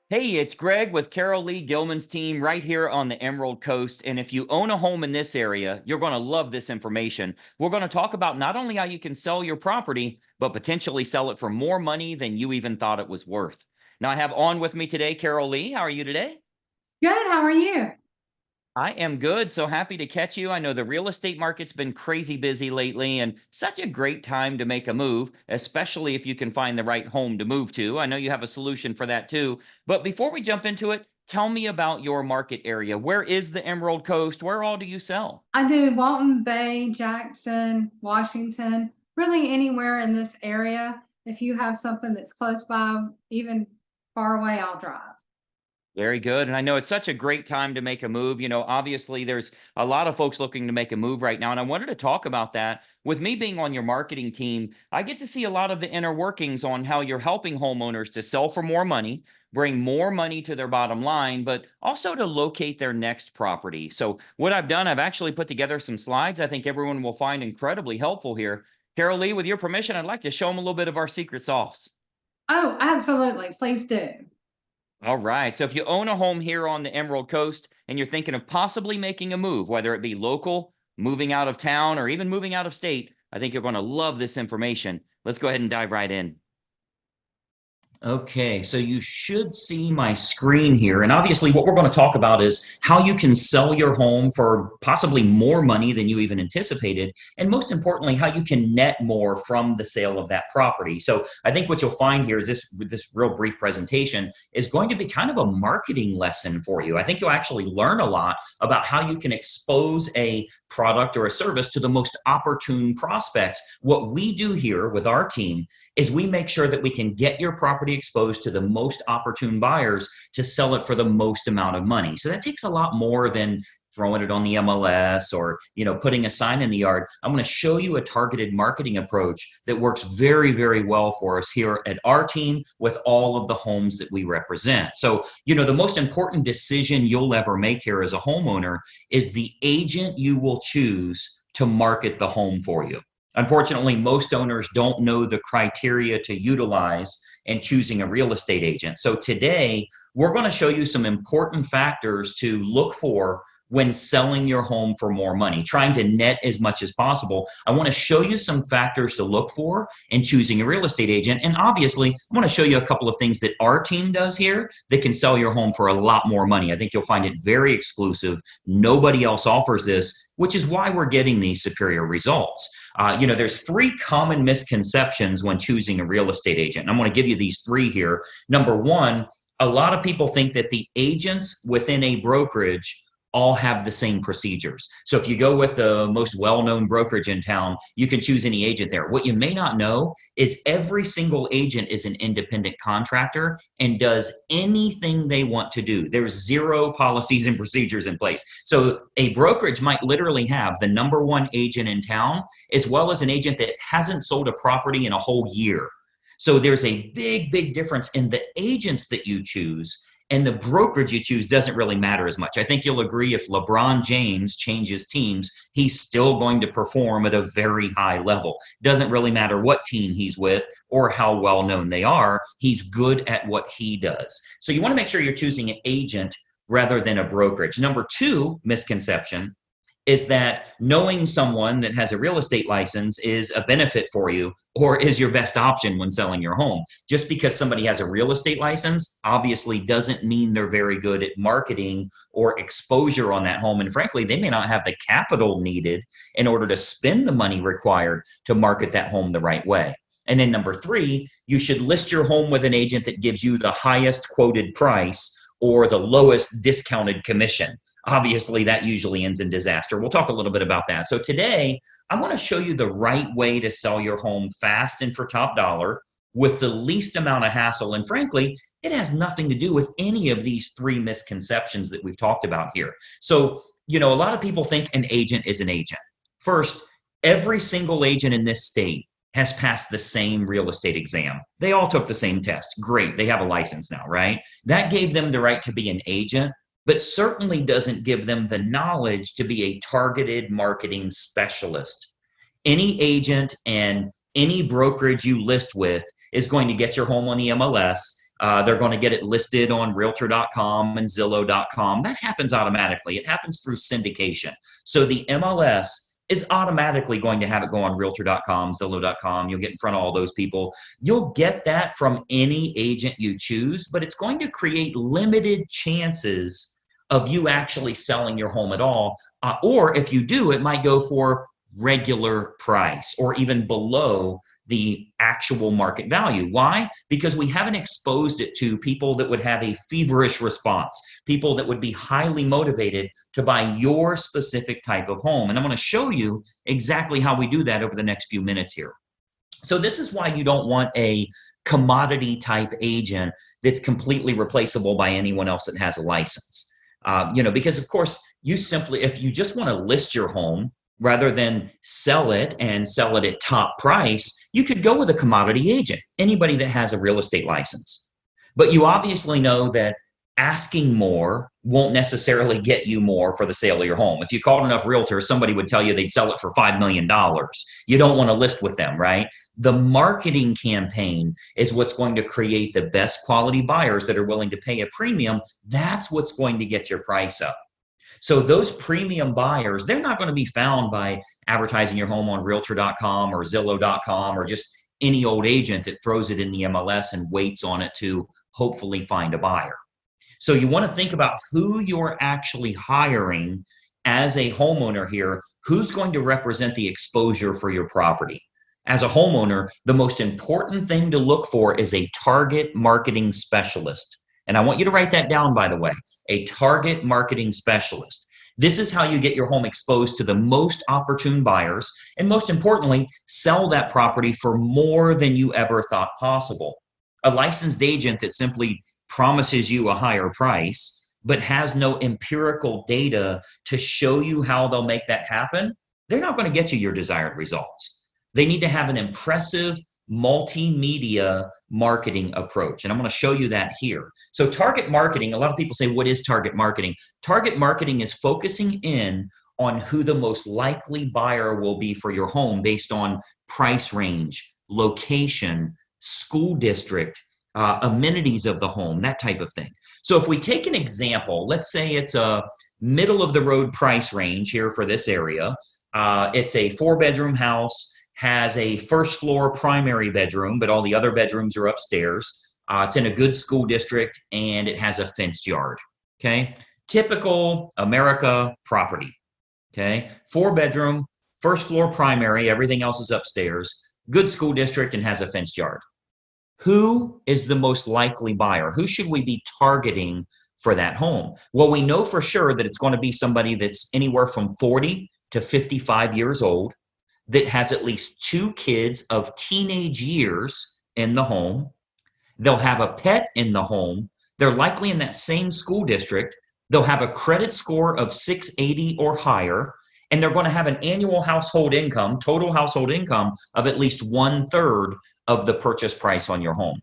Hey, it's Greg with Carole Lea Gilman's team right here on the Emerald Coast. And if you own a home in this area, you're going to love this information. We're going to talk about not only how you can sell your property, but potentially sell it for more money than you even thought it was worth. Now, I have on with me today Carole Lea. How are you today? Good. How are you? I am good. So happy to catch you. I know the real estate market's been crazy busy lately and such a great time to make a move, especially if you can find the right home to move to. I know you have a solution for that too. But before we jump into it, tell me about your market area. Where is the Emerald Coast? Where all do you sell? I do Walton Bay, Jackson, Washington, really anywhere in this area. If you have something that's close by, even far away, I'll drive. Very good. And I know it's such a great time to make a move. Obviously, there's a lot of folks looking to make a move right now. And I wanted to talk about that. With me being on your marketing team, I get to see a lot of the inner workings on how you're helping homeowners to sell for more money, bring more money to their bottom line, but also to locate their next property. So, what I've done, I've actually put together some slides I think everyone will find incredibly helpful here. Carole Lea, with your permission, I'd like to show them a little bit of our secret sauce. Oh, absolutely. Please do. All right. So if you own a home here on the Emerald Coast and you're thinking of possibly making a move, whether it be local, moving out of town, or even moving out of state, I think you're going to love this information. Let's go ahead and dive right in. Okay, so you should see my screen here. And obviously, what we're going to talk about is how you can sell your home for possibly more money than you even anticipated. And most importantly, how you can net more from the sale of that property. So I think what you'll find here is this real brief presentation is going to be kind of a marketing lesson for you. I think you'll actually learn a lot about how you can expose a product or a service to the most opportune prospects. What we do here with our team is we make sure that we can get your property exposed to the most opportune buyers to sell it for the most amount of money. So that takes a lot more than throwing it on the MLS or putting a sign in the yard. I'm going to show you a targeted marketing approach that works very, very well for us here at our team with all of the homes that we represent. So the most important decision you'll ever make here as a homeowner is the agent you will choose to market the home for you. Unfortunately, most owners don't know the criteria to utilize in choosing a real estate agent. So today, we're going to show you some important factors to look for when selling your home for more money, trying to net as much as possible. I want to show you some factors to look for in choosing a real estate agent. And obviously, I want to show you a couple of things that our team does here that can sell your home for a lot more money. I think you'll find it very exclusive. Nobody else offers this, which is why we're getting these superior results. There's three common misconceptions when choosing a real estate agent. And I'm going to give you these three here. Number one, a lot of people think that the agents within a brokerage all have the same procedures. So if you go with the most well-known brokerage in town, you can choose any agent there. What you may not know is every single agent is an independent contractor and does anything they want to do. There's zero policies and procedures in place. So a brokerage might literally have the number one agent in town, as well as an agent that hasn't sold a property in a whole year. So there's a big, big difference in the agents that you choose, and the brokerage you choose doesn't really matter as much. I think you'll agree if LeBron James changes teams, he's still going to perform at a very high level. Doesn't really matter what team he's with or how well known they are. He's good at what he does. So you want to make sure you're choosing an agent rather than a brokerage. Number two misconception is that knowing someone that has a real estate license is a benefit for you or is your best option when selling your home. Just because somebody has a real estate license obviously doesn't mean they're very good at marketing or exposure on that home. And frankly, they may not have the capital needed in order to spend the money required to market that home the right way. And then number three, you should list your home with an agent that gives you the highest quoted price or the lowest discounted commission. Obviously, that usually ends in disaster. We'll talk a little bit about that. So today, I want to show you the right way to sell your home fast and for top dollar with the least amount of hassle. And frankly, it has nothing to do with any of these three misconceptions that we've talked about here. So, a lot of people think an agent is an agent. First, every single agent in this state has passed the same real estate exam. They all took the same test. Great. They have a license now, right? That gave them the right to be an agent, but certainly doesn't give them the knowledge to be a targeted marketing specialist. Any agent and any brokerage you list with is going to get your home on the MLS. They're going to get it listed on realtor.com and zillow.com. That happens automatically. It happens through syndication. So the MLS is automatically going to have it go on realtor.com, zillow.com. You'll get in front of all those people. You'll get that from any agent you choose, but it's going to create limited chances of you actually selling your home at all. Or if you do, it might go for regular price or even below the actual market value. Why? Because we haven't exposed it to people that would have a feverish response, people that would be highly motivated to buy your specific type of home. And I'm going to show you exactly how we do that over the next few minutes here. So this is why you don't want a commodity type agent that's completely replaceable by anyone else that has a license. Because of course, if you just want to list your home rather than sell it and sell it at top price, you could go with a commodity agent, anybody that has a real estate license. But you obviously know that asking more won't necessarily get you more for the sale of your home. If you called enough realtors, somebody would tell you they'd sell it for $5 million. You don't want to list with them, right? The marketing campaign is what's going to create the best quality buyers that are willing to pay a premium. That's what's going to get your price up. So those premium buyers, they're not going to be found by advertising your home on realtor.com or zillow.com or just any old agent that throws it in the MLS and waits on it to hopefully find a buyer. So you want to think about who you're actually hiring as a homeowner here, who's going to represent the exposure for your property. As a homeowner, the most important thing to look for is a target marketing specialist. And I want you to write that down, by the way, a target marketing specialist. This is how you get your home exposed to the most opportune buyers, and most importantly, sell that property for more than you ever thought possible. A licensed agent that simply promises you a higher price, but has no empirical data to show you how they'll make that happen, they're not going to get you your desired results. They need to have an impressive multimedia marketing approach. And I'm going to show you that here. So target marketing, a lot of people say, what is target marketing? Target marketing is focusing in on who the most likely buyer will be for your home based on price range, location, school district, amenities of the home, that type of thing. So if we take an example, let's say it's a middle of the road price range here for this area. It's a 4-bedroom house, has a first floor primary bedroom, but all the other bedrooms are upstairs. It's in a good school district and it has a fenced yard. Okay. Typical America property. Okay. 4-bedroom, first floor primary, everything else is upstairs, good school district and has a fenced yard. Who is the most likely buyer? Who should we be targeting for that home? Well, we know for sure that it's going to be somebody that's anywhere from 40 to 55 years old, that has at least 2 kids of teenage years in the home. They'll have a pet in the home. They're likely in that same school district. They'll have a credit score of 680 or higher, and they're going to have an annual household income, total household income of at least 1/3 of the purchase price on your home.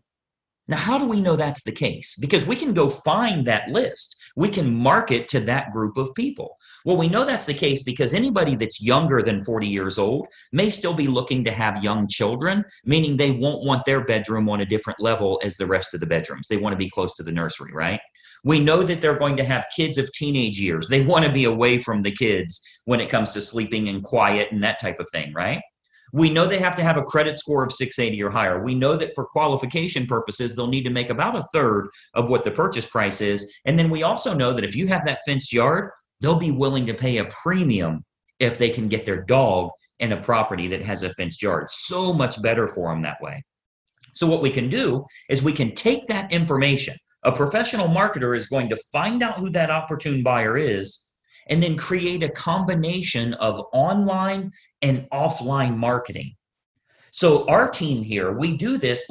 Now, how do we know that's the case? Because we can go find that list. We can market to that group of people. Well, we know that's the case because anybody that's younger than 40 years old may still be looking to have young children, meaning they won't want their bedroom on a different level as the rest of the bedrooms. They want to be close to the nursery, right? We know that they're going to have kids of teenage years. They want to be away from the kids when it comes to sleeping and quiet and that type of thing, right? We know they have to have a credit score of 680 or higher. We know that for qualification purposes, they'll need to make about 1/3 of what the purchase price is. And then we also know that if you have that fenced yard, they'll be willing to pay a premium if they can get their dog in a property that has a fenced yard. So much better for them that way. So what we can do is we can take that information. A professional marketer is going to find out who that opportune buyer is and then create a combination of online and offline marketing. So our team here, we do this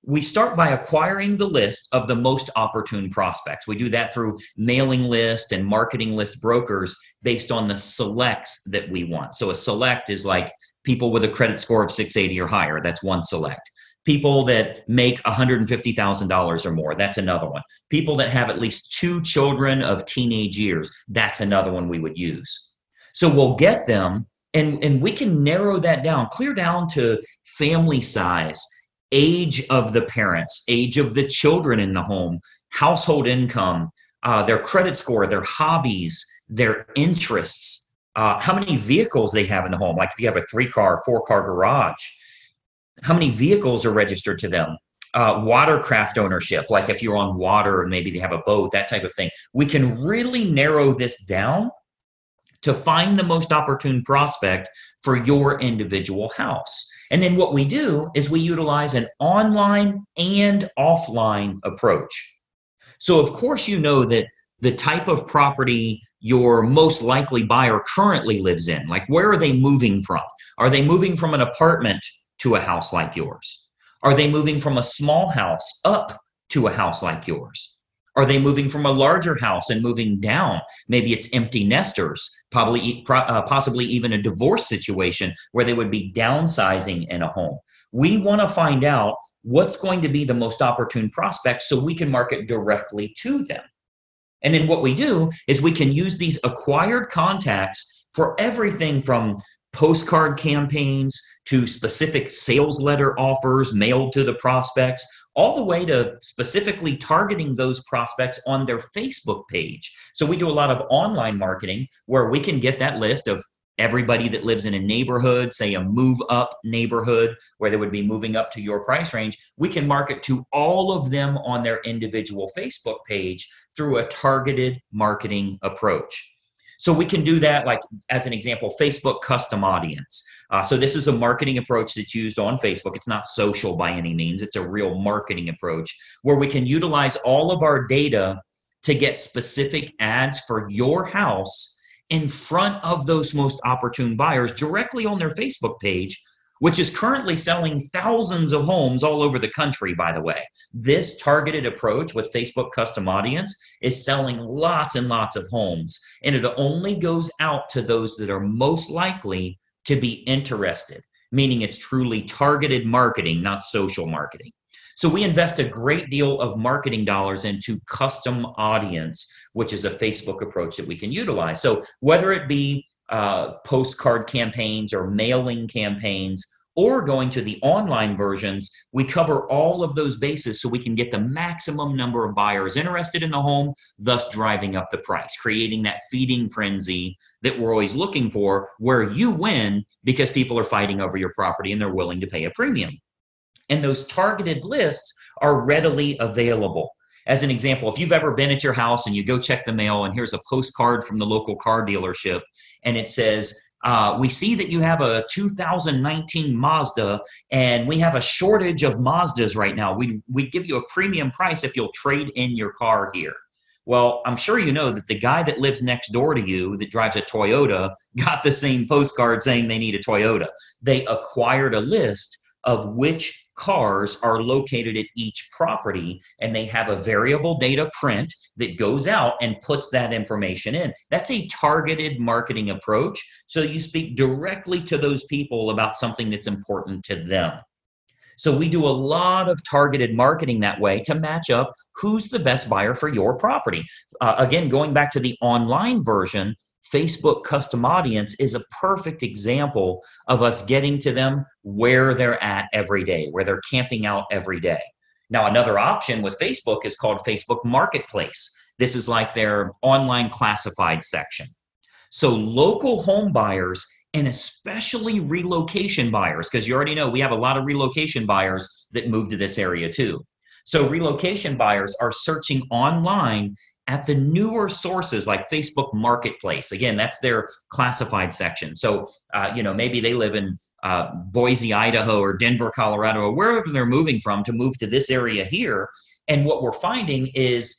we start by acquiring the list of the most opportune prospects. We do that through mailing list and marketing list brokers based on the selects that we want. So a select is like people with a credit score of 680 or higher. That's one select. People that make $150,000 or more, that's another one. People that have at least 2 children of teenage years, that's another one we would use. So we'll get them and we can narrow that down, clear down to family size, age of the parents, age of the children in the home, household income, their credit score, their hobbies, their interests, how many vehicles they have in the home. Like if you have a 3-car, 4-car garage, how many vehicles are registered to them? Watercraft ownership, like if you're on water and maybe they have a boat, that type of thing. We can really narrow this down to find the most opportune prospect for your individual house. And then what we do is we utilize an online and offline approach. So of course, you know that the type of property your most likely buyer currently lives in, like where are they moving from? Are they moving from an apartment to a house like yours? Are they moving from a small house up to a house like yours? Are they moving from a larger house and moving down? Maybe it's empty nesters, possibly even a divorce situation where they would be downsizing in a home. We want to find out what's going to be the most opportune prospect so we can market directly to them. And then what we do is we can use these acquired contacts for everything from postcard campaigns to specific sales letter offers mailed to the prospects, all the way to specifically targeting those prospects on their Facebook page. So we do a lot of online marketing where we can get that list of everybody that lives in a neighborhood, say a move up neighborhood where they would be moving up to your price range. We can market to all of them on their individual Facebook page through a targeted marketing approach. So we can do that, like as an example, Facebook custom audience. So this is a marketing approach that's used on Facebook. It's not social by any means. It's a real marketing approach where we can utilize all of our data to get specific ads for your house in front of those most opportune buyers directly on their Facebook page, which is currently selling thousands of homes all over the country, by the way. This targeted approach with Facebook custom audience is selling lots and lots of homes, and it only goes out to those that are most likely to be interested, meaning it's truly targeted marketing, not social marketing. So we invest a great deal of marketing dollars into custom audience, which is a Facebook approach that we can utilize. So whether it be postcard campaigns or mailing campaigns or going to the online versions, we cover all of those bases so we can get the maximum number of buyers interested in the home, thus driving up the price, creating that feeding frenzy that we're always looking for, where you win because people are fighting over your property and they're willing to pay a premium. And those targeted lists are readily available. As an example, if you've ever been at your house and you go check the mail and here's a postcard from the local car dealership and it says, we see that you have a 2019 Mazda and we have a shortage of Mazdas right now. We'd give you a premium price if you'll trade in your car here. Well, I'm sure you know that the guy that lives next door to you that drives a Toyota got the same postcard saying they need a Toyota. They acquired a list of which cars are located at each property, and they have a variable data print that goes out and puts that information in. That's a targeted marketing approach. So you speak directly to those people about something that's important to them. So we do a lot of targeted marketing that way to match up who's the best buyer for your property. Again, going back to the online version, Facebook custom audience is a perfect example of us getting to them where they're at every day, where they're camping out every day. Now, another option with Facebook is called Facebook Marketplace. This is like their online classified section. So local home buyers and especially relocation buyers, because you already know we have a lot of relocation buyers that move to this area too. So relocation buyers are searching online at the newer sources like Facebook Marketplace. Again, that's their classified section. So, maybe they live in Boise, Idaho, or Denver, Colorado, or wherever they're moving from to move to this area here. And what we're finding is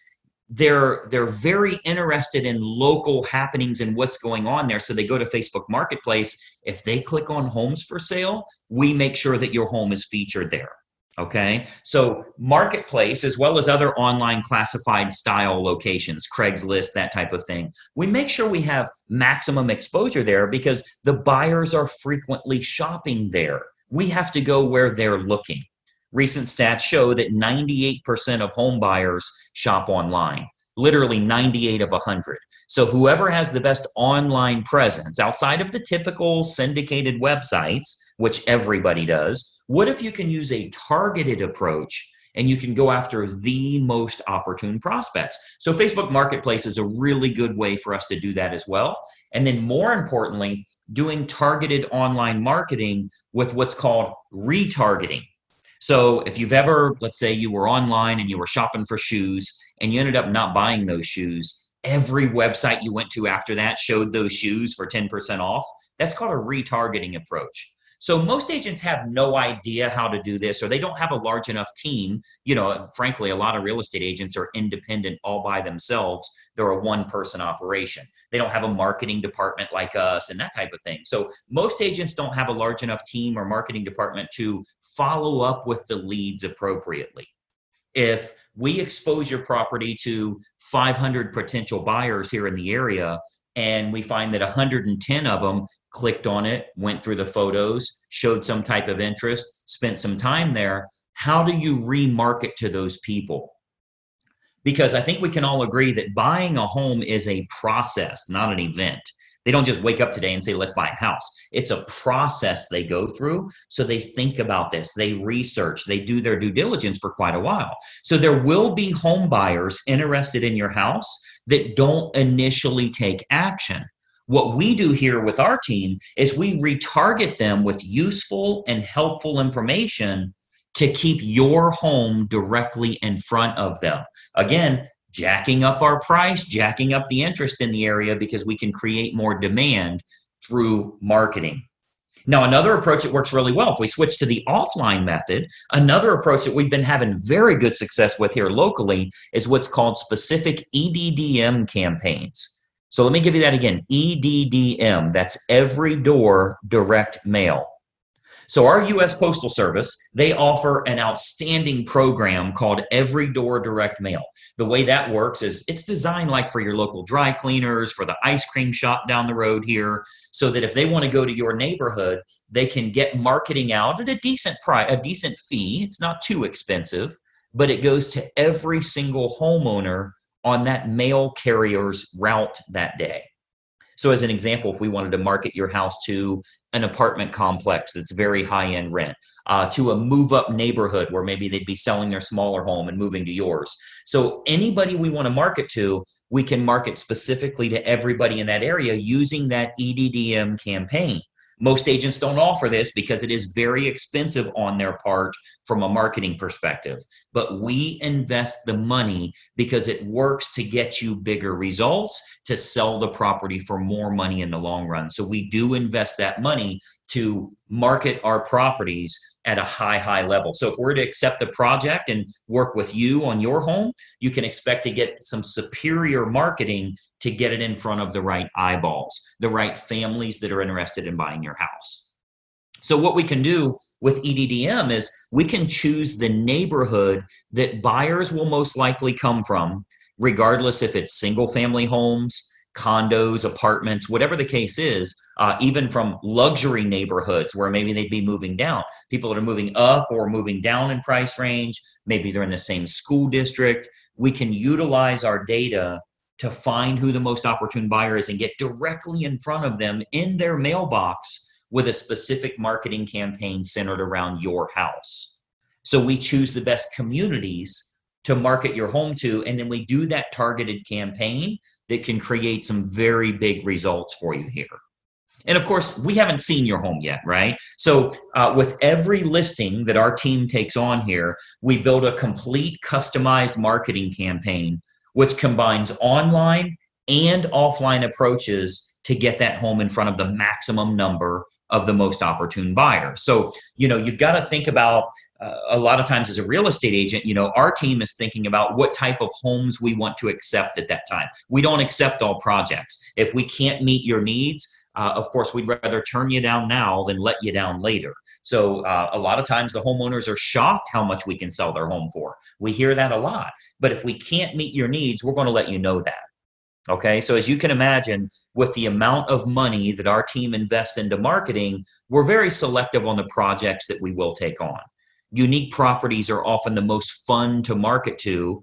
they're very interested in local happenings and what's going on there. So they go to Facebook Marketplace. If they click on homes for sale, we make sure that your home is featured there. Okay, so Marketplace, as well as other online classified style locations, Craigslist, that type of thing, we make sure we have maximum exposure there because the buyers are frequently shopping there. We have to go where they're looking. Recent stats show that 98% of home buyers shop online, literally 98 of 100. So whoever has the best online presence outside of the typical syndicated websites, which everybody does, what if you can use a targeted approach and you can go after the most opportune prospects? So Facebook Marketplace is a really good way for us to do that as well. And then more importantly, doing targeted online marketing with what's called retargeting. So if you've ever, let's say you were online and you were shopping for shoes and you ended up not buying those shoes, every website you went to after that showed those shoes for 10% off. That's called a retargeting approach. So most agents have no idea how to do this, or they don't have a large enough team. Frankly, a lot of real estate agents are independent all by themselves. They're a one-person operation. They don't have a marketing department like us and that type of thing. So most agents don't have a large enough team or marketing department to follow up with the leads appropriately. If we expose your property to 500 potential buyers here in the area, and we find that 110 of them clicked on it, went through the photos, showed some type of interest, spent some time there, how do you remarket to those people? Because I think we can all agree that buying a home is a process, not an event. They don't just wake up today and say, let's buy a house. It's a process they go through. So they think about this, they research, they do their due diligence for quite a while. So there will be home buyers interested in your house that don't initially take action. What we do here with our team is we retarget them with useful and helpful information to keep your home directly in front of them. Again, jacking up our price, jacking up the interest in the area because we can create more demand through marketing. Now, another approach that works really well, if we switch to the offline method, another approach that we've been having very good success with here locally is what's called specific EDDM campaigns. So let me give you that again, EDDM, that's every door direct mail. So our U.S. Postal Service, they offer an outstanding program called Every Door Direct Mail. The way that works is it's designed like for your local dry cleaners, for the ice cream shop down the road here, so that if they want to go to your neighborhood, they can get marketing out at a decent price, a decent fee. It's not too expensive, but it goes to every single homeowner on that mail carrier's route that day. So as an example, if we wanted to market your house to an apartment complex that's very high-end rent, to a move-up neighborhood where maybe they'd be selling their smaller home and moving to yours. So anybody we want to market to, we can market specifically to everybody in that area using that EDDM campaign. Most agents don't offer this because it is very expensive on their part from a marketing perspective. But we invest the money because it works to get you bigger results, to sell the property for more money in the long run. So we do invest that money to market our properties at a high level. So if we're to accept the project and work with you on your home, you can expect to get some superior marketing to get it in front of the right eyeballs, the right families that are interested in buying your house. So what we can do with EDDM is we can choose the neighborhood that buyers will most likely come from, regardless if it's single family homes, condos, apartments, whatever the case is, even from luxury neighborhoods where maybe they'd be moving down. People that are moving up or moving down in price range, maybe they're in the same school district. We can utilize our data to find who the most opportune buyer is and get directly in front of them in their mailbox with a specific marketing campaign centered around your house. So we choose the best communities to market your home to, and then we do that targeted campaign that can create some very big results for you here. And of course, we haven't seen your home yet, right? So with every listing that our team takes on here, we build a complete customized marketing campaign, which combines online and offline approaches to get that home in front of the maximum number of the most opportune buyers. So, you've got to think about a lot of times as a real estate agent, our team is thinking about what type of homes we want to accept at that time. We don't accept all projects. If we can't meet your needs, of course, we'd rather turn you down now than let you down later. So a lot of times the homeowners are shocked how much we can sell their home for. We hear that a lot. But if we can't meet your needs, we're going to let you know that. Okay, so as you can imagine, with the amount of money that our team invests into marketing, we're very selective on the projects that we will take on. Unique properties are often the most fun to market to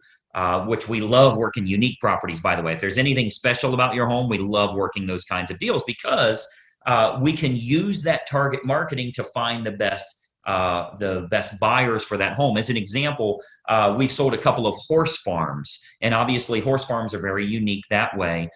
which we love working unique properties, by the way. If there's anything special about your home, we love working those kinds of deals because we can use that target marketing to find the best buyers for that home. As an example, we've sold a couple of horse farms, and obviously horse farms are very unique that way.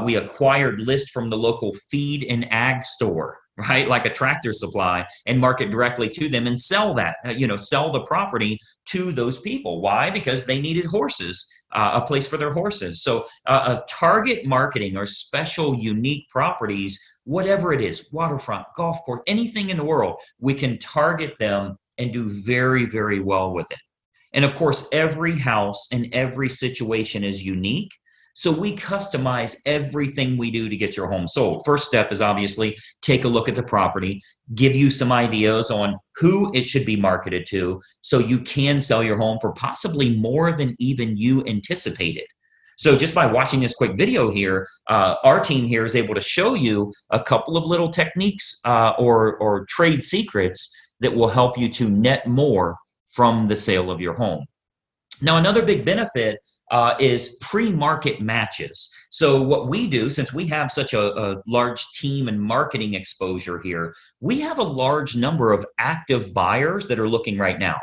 We acquired list from the local feed and ag store, right? Like a Tractor Supply, and market directly to them and sell that, sell the property to those people. Why? Because they needed horses, a place for their horses. So a target marketing or special unique properties, whatever it is, waterfront, golf course, anything in the world, we can target them and do very, very well with it. And of course, every house and every situation is unique. So we customize everything we do to get your home sold. First step is obviously take a look at the property, give you some ideas on who it should be marketed to so you can sell your home for possibly more than even you anticipated. So just by watching this quick video here, our team here is able to show you a couple of little techniques or trade secrets that will help you to net more from the sale of your home. Now, another big benefit is pre-market matches. So what we do, since we have such a large team and marketing exposure here, we have a large number of active buyers that are looking right now.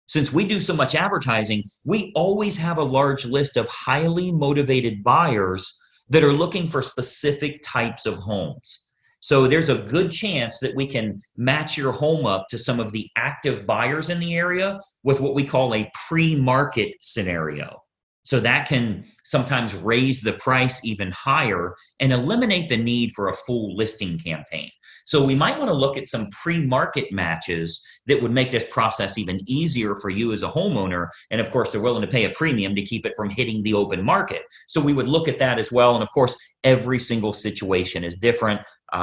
Since we do so much advertising, we always have a large list of highly motivated buyers that are looking for specific types of homes. So there's a good chance that we can match your home up to some of the active buyers in the area with what we call a pre-market scenario. So that can sometimes raise the price even higher and eliminate the need for a full listing campaign. So we might want to look at some pre-market matches that would make this process even easier for you as a homeowner. And of course, they're willing to pay a premium to keep it from hitting the open market. So we would look at that as well. And of course, every single situation is different.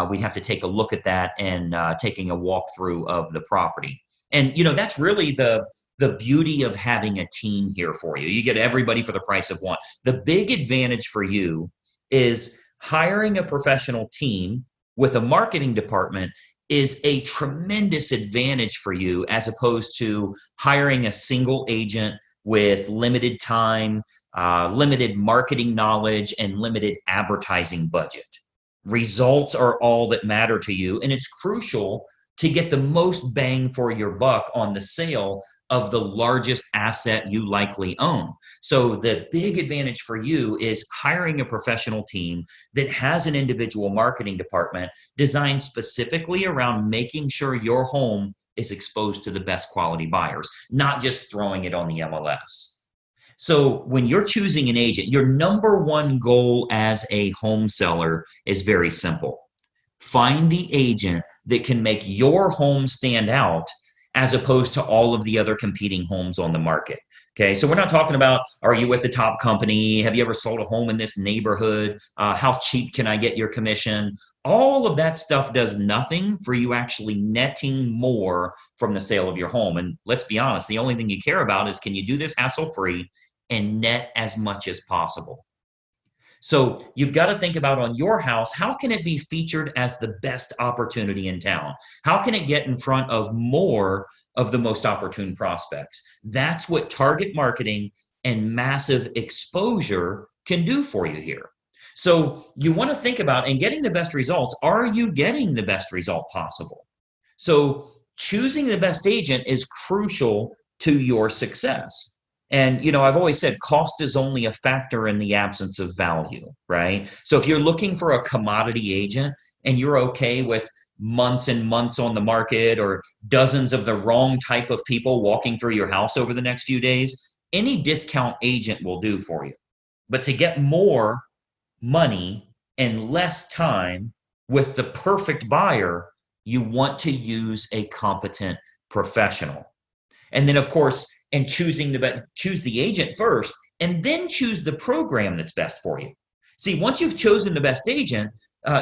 We'd have to take a look at that and taking a walkthrough of the property. And, that's really the beauty of having a team here for you. You get everybody for the price of one. The big advantage for you is hiring a professional team with a marketing department is a tremendous advantage for you as opposed to hiring a single agent with limited time, limited marketing knowledge, and limited advertising budget. Results are all that matter to you, and it's crucial to get the most bang for your buck on the sale of the largest asset you likely own. So the big advantage for you is hiring a professional team that has an individual marketing department designed specifically around making sure your home is exposed to the best quality buyers, not just throwing it on the MLS. So when you're choosing an agent, your number one goal as a home seller is very simple. Find the agent that can make your home stand out as opposed to all of the other competing homes on the market. Okay, so we're not talking about, are you with the top company? Have you ever sold a home in this neighborhood? How cheap can I get your commission? All of that stuff does nothing for you actually netting more from the sale of your home. And let's be honest, the only thing you care about is, can you do this hassle-free and net as much as possible? So you've got to think about, on your house, how can it be featured as the best opportunity in town? How can it get in front of more of the most opportune prospects? That's what target marketing and massive exposure can do for you here. So you want to think about, in getting the best results, are you getting the best result possible? So choosing the best agent is crucial to your success. And, I've always said cost is only a factor in the absence of value, right? So if you're looking for a commodity agent and you're okay with months and months on the market or dozens of the wrong type of people walking through your house over the next few days, any discount agent will do for you. But to get more money and less time with the perfect buyer, you want to use a competent professional. And then, of course, and choose the agent first, and then choose the program that's best for you. See, once you've chosen the best agent,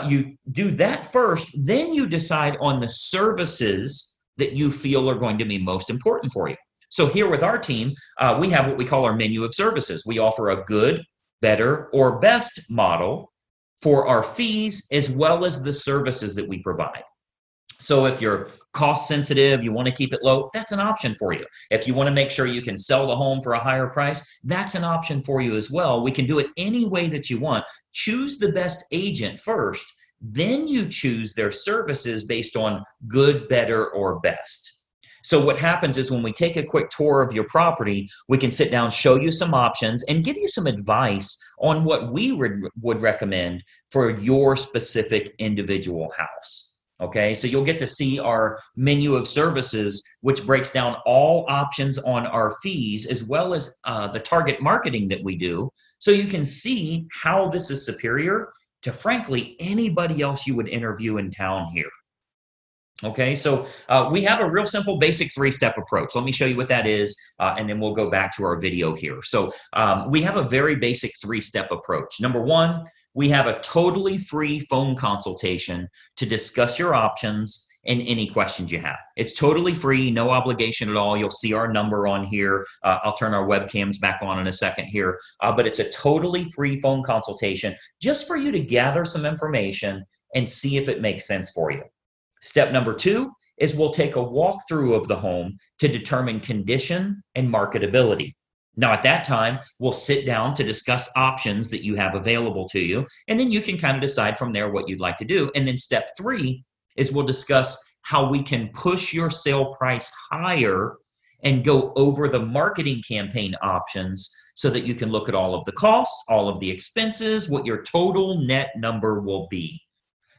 you do that first, then you decide on the services that you feel are going to be most important for you. So here with our team, we have what we call our menu of services. We offer a good, better, or best model for our fees as well as the services that we provide. So if you're cost sensitive, you want to keep it low, that's an option for you. If you want to make sure you can sell the home for a higher price, that's an option for you as well. We can do it any way that you want. Choose the best agent first, then you choose their services based on good, better, or best. So what happens is when we take a quick tour of your property, we can sit down, show you some options, and give you some advice on what we would recommend for your specific individual house. Okay, so you'll get to see our menu of services, which breaks down all options on our fees, as well as the target marketing that we do. So you can see how this is superior to, frankly, anybody else you would interview in town here. Okay, so we have a real simple basic three-step approach. Let me show you what that is, and then we'll go back to our video here. So we have a very basic three-step approach. Number one, we have a totally free phone consultation to discuss your options and any questions you have. It's totally free, no obligation at all. You'll see our number on here. I'll turn our webcams back on in a second here, but it's a totally free phone consultation just for you to gather some information and see if it makes sense for you. Step number two is we'll take a walkthrough of the home to determine condition and marketability. Now, at that time, we'll sit down to discuss options that you have available to you, and then you can kind of decide from there what you'd like to do. And then step three is we'll discuss how we can push your sale price higher and go over the marketing campaign options so that you can look at all of the costs, all of the expenses, what your total net number will be.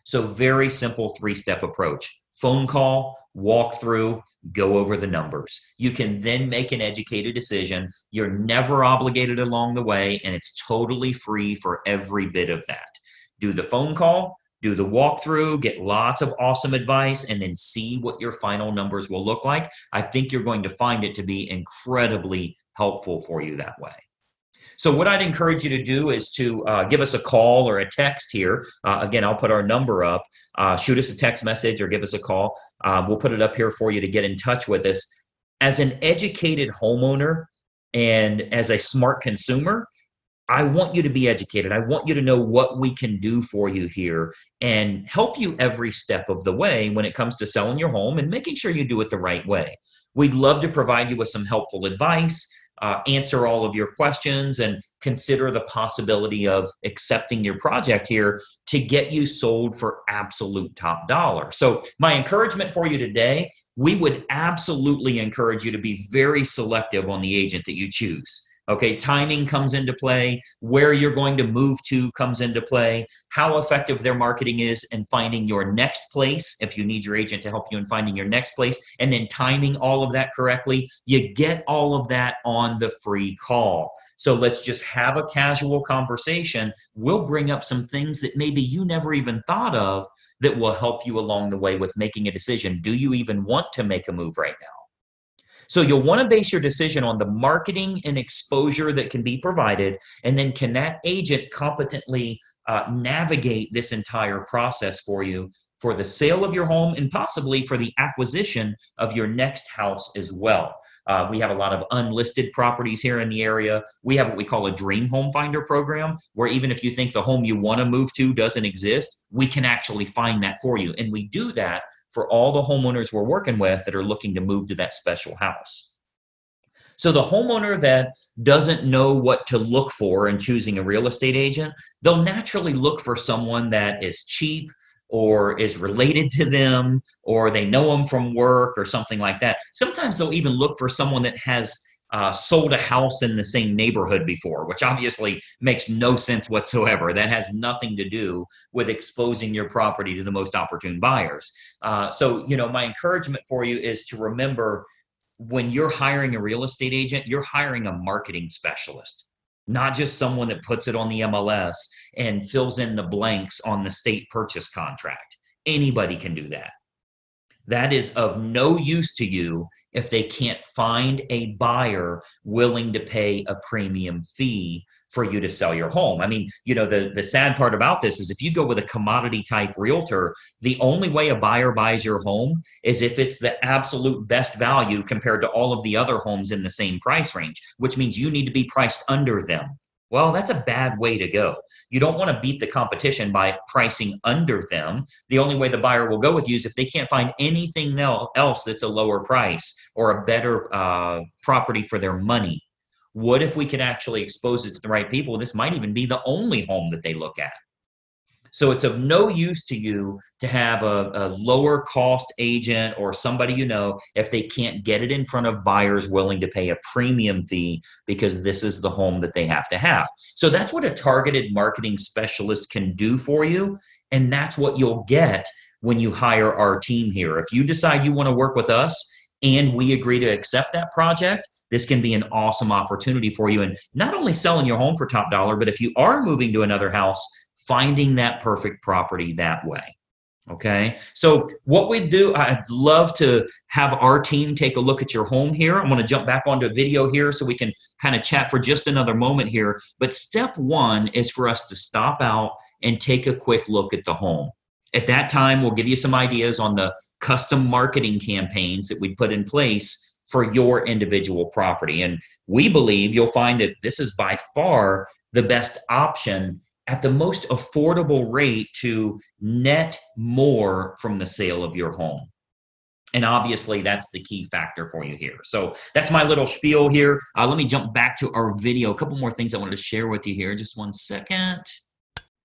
So very simple three-step approach. Phone call, walk through, go over the numbers. You can then make an educated decision. You're never obligated along the way, and it's totally free for every bit of that. Do the phone call, do the walkthrough, get lots of awesome advice, and then see what your final numbers will look like. I think you're going to find it to be incredibly helpful for you that way. So what I'd encourage you to do is to give us a call or a text here. Again, I'll put our number up. Shoot us a text message or give us a call. We'll put it up here for you to get in touch with us. As an educated homeowner and as a smart consumer, I want you to be educated. I want you to know what we can do for you here and help you every step of the way when it comes to selling your home and making sure you do it the right way. We'd love to provide you with some helpful advice, answer all of your questions, and consider the possibility of accepting your project here to get you sold for absolute top dollar. So my encouragement for you today, we would absolutely encourage you to be very selective on the agent that you choose. Okay, timing comes into play, where you're going to move to comes into play, how effective their marketing is in finding your next place, if you need your agent to help you in finding your next place, and then timing all of that correctly. You get all of that on the free call. So let's just have a casual conversation. We'll bring up some things that maybe you never even thought of that will help you along the way with making a decision. Do you even want to make a move right now? So you'll want to base your decision on the marketing and exposure that can be provided, and then can that agent competently navigate this entire process for you for the sale of your home and possibly for the acquisition of your next house as well. We have a lot of unlisted properties here in the area. We have what we call a dream home finder program, where even if you think the home you want to move to doesn't exist, we can actually find that for you. And we do that for all the homeowners we're working with that are looking to move to that special house. So the homeowner that doesn't know what to look for in choosing a real estate agent, they'll naturally look for someone that is cheap or is related to them, or they know them from work or something like that. Sometimes they'll even look for someone that has sold a house in the same neighborhood before, which obviously makes no sense whatsoever. That has nothing to do with exposing your property to the most opportune buyers. So, my encouragement for you is to remember, when you're hiring a real estate agent, you're hiring a marketing specialist, not just someone that puts it on the MLS and fills in the blanks on the state purchase contract. Anybody can do that. That is of no use to you if they can't find a buyer willing to pay a premium fee for you to sell your home. I mean, the sad part about this is if you go with a commodity type realtor, the only way a buyer buys your home is if it's the absolute best value compared to all of the other homes in the same price range, which means you need to be priced under them. Well, that's a bad way to go. You don't want to beat the competition by pricing under them. The only way the buyer will go with you is if they can't find anything else that's a lower price or a better property for their money. What if we could actually expose it to the right people? This might even be the only home that they look at. So it's of no use to you to have a lower cost agent or somebody if they can't get it in front of buyers willing to pay a premium fee because this is the home that they have to have. So that's what a targeted marketing specialist can do for you. And that's what you'll get when you hire our team here. If you decide you want to work with us and we agree to accept that project, this can be an awesome opportunity for you. And not only selling your home for top dollar, but if you are moving to another house, finding that perfect property that way. Okay. So what we do, I'd love to have our team take a look at your home here. I'm going to jump back onto a video here so we can kind of chat for just another moment here. But step one is for us to stop out and take a quick look at the home. At that time, we'll give you some ideas on the custom marketing campaigns that we put in place for your individual property. And we believe you'll find that this is by far the best option at the most affordable rate to net more from the sale of your home. And obviously, that's the key factor for you here. So that's my little spiel here. Let me jump back to our video. A couple more things I wanted to share with you here. Just one second.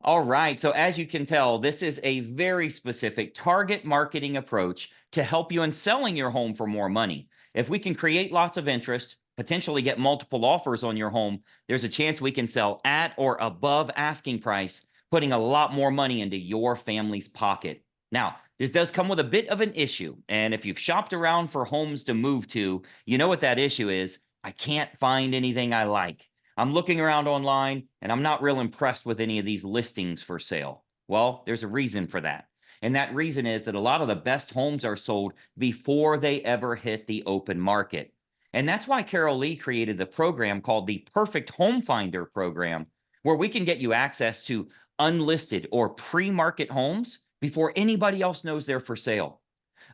All right. So as you can tell, this is a very specific target marketing approach to help you in selling your home for more money. If we can create lots of interest, potentially get multiple offers on your home, there's a chance we can sell at or above asking price, putting a lot more money into your family's pocket. Now, this does come with a bit of an issue. And if you've shopped around for homes to move to, you know what that issue is. I can't find anything I like. I'm looking around online and I'm not real impressed with any of these listings for sale. Well, there's a reason for that. And that reason is that a lot of the best homes are sold before they ever hit the open market. And that's why Carole Lea created the program called the Perfect Home Finder program, where we can get you access to unlisted or pre-market homes before anybody else knows they're for sale.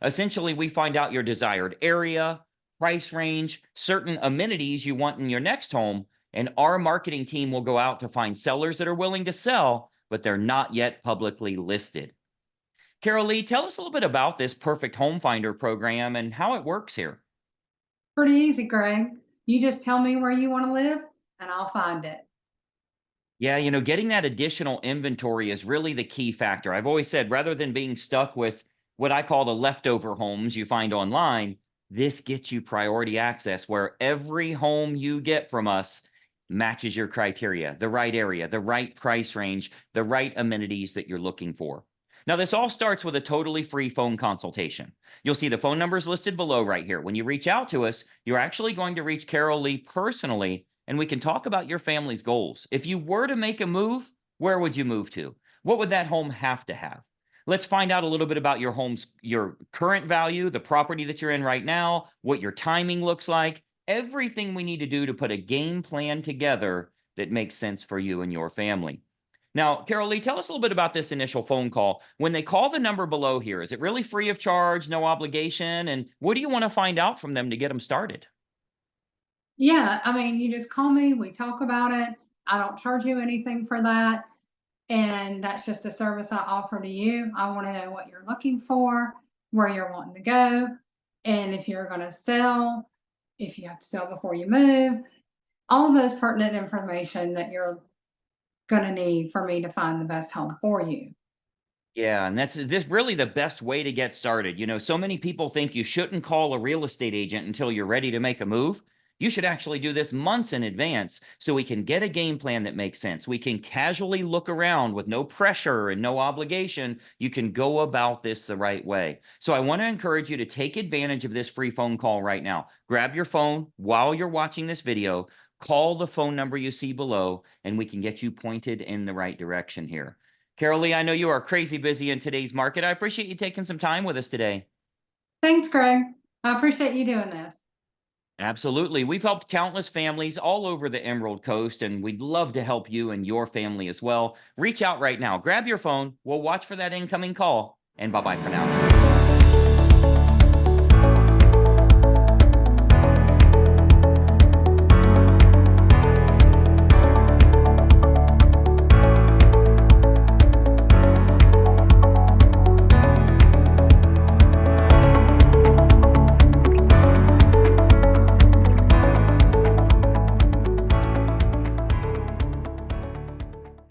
Essentially, we find out your desired area, price range, certain amenities you want in your next home, and our marketing team will go out to find sellers that are willing to sell, but they're not yet publicly listed. Carole Lea, tell us a little bit about this Perfect Home Finder program and how it works here. Pretty easy, Greg. You just tell me where you want to live and I'll find it. Yeah, getting that additional inventory is really the key factor. I've always said rather than being stuck with what I call the leftover homes you find online, this gets you priority access where every home you get from us matches your criteria, the right area, the right price range, the right amenities that you're looking for. Now, this all starts with a totally free phone consultation. You'll see the phone numbers listed below right here. When you reach out to us, you're actually going to reach Carole Lea personally, and we can talk about your family's goals. If you were to make a move, where would you move to? What would that home have to have? Let's find out a little bit about your current value, the property that you're in right now, what your timing looks like, everything we need to do to put a game plan together that makes sense for you and your family. Now, Carole Lea, tell us a little bit about this initial phone call. When they call the number below here, is it really free of charge, no obligation? And what do you want to find out from them to get them started? Yeah, I mean, you just call me, we talk about it. I don't charge you anything for that. And that's just a service I offer to you. I want to know what you're looking for, where you're wanting to go, and if you're going to sell, if you have to sell before you move, all of those pertinent information that you're going to need for me to find the best home for you. Yeah, and that's this really the best way to get started. So many people think you shouldn't call a real estate agent until you're ready to make a move. You should actually do this months in advance so we can get a game plan that makes sense. We can casually look around with no pressure and no obligation. You can go about this the right way. So I want to encourage you to take advantage of this free phone call right now. Grab your phone while you're watching this video, call the phone number you see below, and we can get you pointed in the right direction here. Carole Lea, I know you are crazy busy in today's market. I appreciate you taking some time with us today. Thanks, Greg. I appreciate you doing this. Absolutely. We've helped countless families all over the Emerald Coast, and we'd love to help you and your family as well. Reach out right now. Grab your phone. We'll watch for that incoming call, and bye-bye for now.